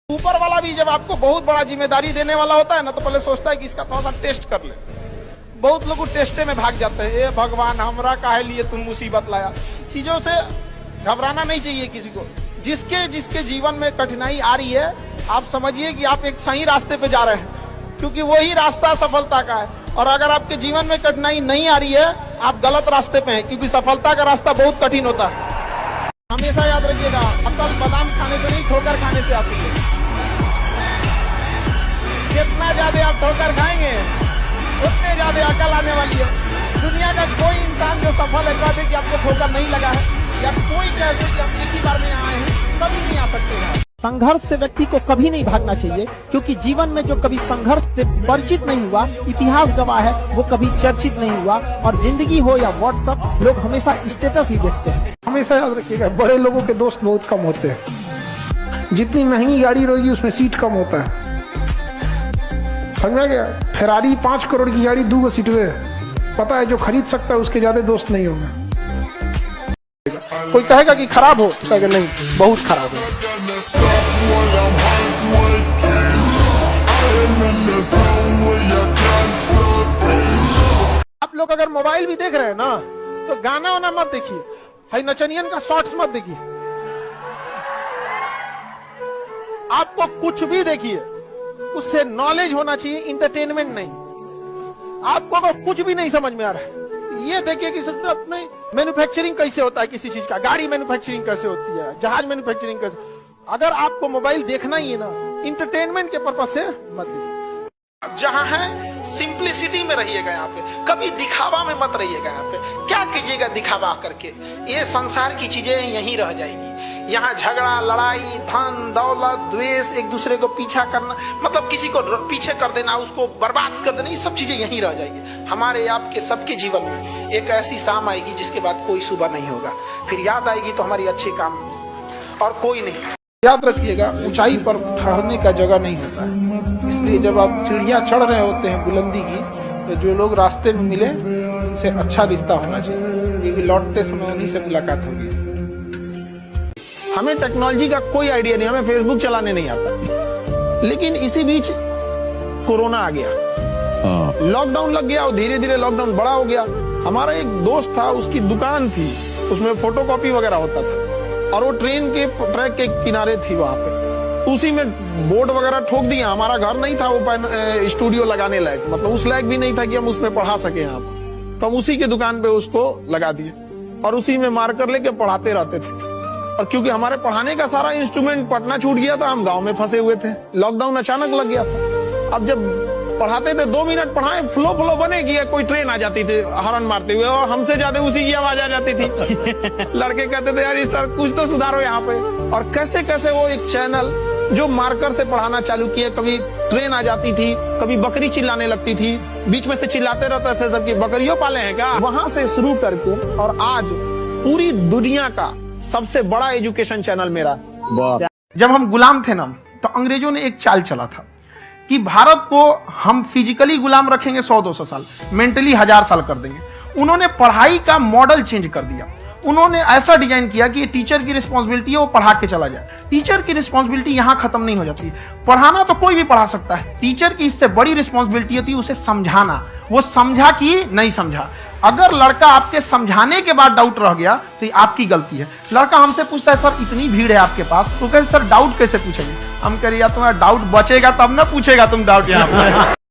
ऊपर वाला भी जब आपको बहुत बड़ा जिम्मेदारी देने वाला होता है ना, तो पहले सोचता है कि इसका थोड़ा सा टेस्ट कर ले। बहुत लोग टेस्टे में भाग जाते हैं, ए भगवान हमरा काहे लिए तुम मुसीबत लाया। चीजों से घबराना नहीं चाहिए किसी को। जिसके जिसके जीवन में कठिनाई आ रही है, आप समझिए कि आप एक सही रास्ते पे जा रहे हैं, क्योंकि वही रास्ता सफलता का है। और अगर आपके जीवन में कठिनाई नहीं आ रही है, आप गलत रास्ते पे हैं, क्योंकि सफलता का रास्ता बहुत कठिन होता है। हमेशा याद रखिएगा, अकल बादाम खाने से नहीं, ठोकर खाने से आती है। जितना ज्यादा आप ठोकर खाएंगे, उतने ज्यादा अकल आने वाली है। दुनिया का कोई इंसान जो सफल है, कह दे कि आपको ठोकर नहीं लगा है, या कोई कह दे कि आप एक ही बार में आए हैं, कभी नहीं आ सकते हैं। संघर्ष से व्यक्ति को कभी नहीं भागना चाहिए, क्योंकि जीवन में जो कभी संघर्ष से परिचित नहीं हुआ, इतिहास गवाह है, वो कभी चर्चित नहीं हुआ। और जिंदगी हो या व्हाट्सएप, लोग हमेशा स्टेटस ही देखते हैं। हमेशा याद रखिएगा, बड़े लोगों के दोस्त बहुत कम होते हैं। जितनी महंगी गाड़ी रहेगी, उसमें सीट कम होता है। समझा गया? फेरारी 5 करोड़ की गाड़ी 2 सीट में, पता है जो खरीद सकता है उसके ज्यादा दोस्त नहीं होंगे। कोई कहेगा कि खराब हो, तो कहेगा नहीं, बहुत खराब है। आप लोग अगर मोबाइल भी देख रहे हैं ना, तो गाना वाना मत देखिए, हाई नचनियन का शॉर्ट्स मत देखिए। आपको कुछ भी देखिए, उससे नॉलेज होना चाहिए, इंटरटेनमेंट नहीं। आपको तो कुछ भी नहीं समझ में आ रहा है, ये देखिए कि में मैन्युफैक्चरिंग कैसे होता है किसी चीज का, गाड़ी मैन्युफैक्चरिंग कैसे होती है, जहाज मैन्युफैक्चरिंग कैसे। अगर आपको मोबाइल देखना ही है ना, इंटरटेनमेंट के पर्पज से मत देखिए। जहां है सिंप्लिसिटी में रहिएगा, यहाँ पे कभी दिखावा में मत रहिएगा। यहाँ पे क्या कीजिएगा दिखावा करके, ये संसार की चीजें यहीं रह जाएंगी। यहाँ झगड़ा, लड़ाई, धन दौलत, द्वेष, एक दूसरे को पीछा करना, मतलब किसी को पीछे कर देना, उसको बर्बाद कर देना, ये सब चीजें यहीं रह जाएगी। हमारे आपके सबके जीवन में एक ऐसी शाम आएगी जिसके बाद कोई सुबह नहीं होगा। फिर याद आएगी तो हमारी अच्छे काम और कोई नहीं। याद रखिएगा, ऊंचाई पर ठहरने का जगह नहीं होता है। इसलिए जब आप चिड़िया चढ़ रहे होते हैं बुलंदी की, तो जो लोग रास्ते में मिले उनसे अच्छा रिश्ता होना चाहिए, क्योंकि लौटते समय उन्हीं से मुलाकात होगी। हमें टेक्नोलॉजी का कोई आइडिया नहीं, हमें फेसबुक चलाने नहीं आता, लेकिन इसी बीच कोरोना आ गया, लॉकडाउन लग गया और धीरे धीरे लॉकडाउन बड़ा हो गया। हमारा एक दोस्त था, उसकी दुकान थी, उसमें फोटोकॉपी वगैरह होता था, और वो ट्रेन के ट्रैक के किनारे थी वहां पे। उसी में बोर्ड वगैरह ठोक दिया। हमारा घर नहीं था वो स्टूडियो लगाने लायक, मतलब उस लायक भी नहीं था कि हम उसमें पढ़ा सके यहाँ पर, तो हम उसी के दुकान पे उसको लगा दिए और उसी में मार्कर लेके पढ़ाते रहते थे। और क्योंकि हमारे पढ़ाने का सारा इंस्ट्रूमेंट पटना छूट गया था, हम गांव में फंसे हुए थे, लॉकडाउन अचानक लग गया था। अब जब पढ़ाते थे 2 मिनट पढ़ाए, फ्लो बनेगी, कोई ट्रेन आ जाती थी हॉर्न मारते हुए, और हमसे ज्यादा उसी की आवाज आ जाती थी। लड़के कहते थे यार सर कुछ तो सुधारो यहाँ पे। और कैसे कैसे वो एक चैनल जो मार्कर से पढ़ाना चालू किया, कभी ट्रेन आ जाती थी, कभी बकरी चिल्लाने लगती थी, बीच में से चिल्लाते रहते थे सबकी बकरियों पाले हैं क्या। वहां से शुरू करके और आज पूरी दुनिया का सबसे बड़ा एजुकेशन चैनल मेरा। जब हम गुलाम थे ना, तो अंग्रेजों ने एक चाल चला था कि भारत को हम फिजिकली गुलाम रखेंगे 100-200 साल, मेंटली 1000 साल कर देंगे। उन्होंने पढ़ाई का मॉडल चेंज कर दिया। उन्होंने ऐसा डिजाइन किया कि ये टीचर की रिस्पॉन्सिबिलिटी है, वो पढ़ा के चला जाए। टीचर की रिस्पॉन्सिबिलिटी यहां खत्म नहीं हो जाती। पढ़ाना तो कोई भी पढ़ा सकता है, टीचर की इससे बड़ी रिस्पॉन्सिबिलिटी होती है उसे समझाना। वो समझा कि नहीं समझा। अगर लड़का आपके समझाने के बाद डाउट रह गया, तो ये आपकी गलती है। लड़का हमसे पूछता है सर इतनी भीड़ है आपके पास, तो कहते सर डाउट कैसे पूछेंगे। हम कह रहे यार तुम्हारा डाउट बचेगा तब ना पूछेगा तुम डाउट यहाँ पे।